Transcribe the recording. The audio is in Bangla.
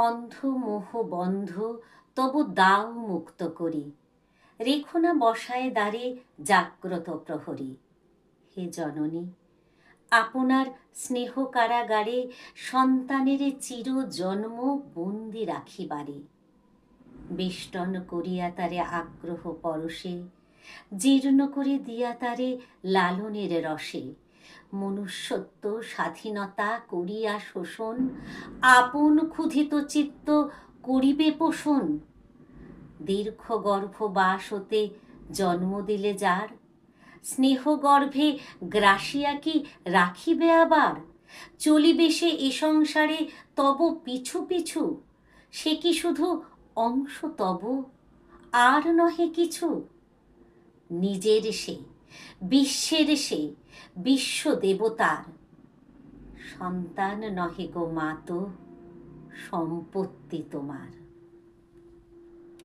অন্ধ মোহ বন্ধ তবু দাও মুক্ত করি, রেখো না বসায় দ্বারে জাগ্রত প্রহরী। হে জননী, আপনার স্নেহ কারাগারে সন্তানের চির জন্ম বন্দি রাখিবারে, বেষ্টন করিয়া তারে আগ্রহ পরশে, জীর্ণ করে দিয়া তারে লালনের রসে, মনুষ্যত্ব স্বাধীনতা করিয়া শোষণ, আপন ক্ষুধিত চিত্ত করিবে পোষণ। দীর্ঘ গর্ভবাস হতে জন্ম দিলে যার, স্নেহ গর্ভে গ্রাসিয়া কি রাখিবে আবার? চলিবে সে এ সংসারে তব পিছু পিছু, সে কি শুধু অংশ তব, আর নহে কিছু? নিজের সে, বিশ্বের সে, বিশ্ব দেবতার সন্তান নহে গো মা তো, সম্পত্তি তোমার।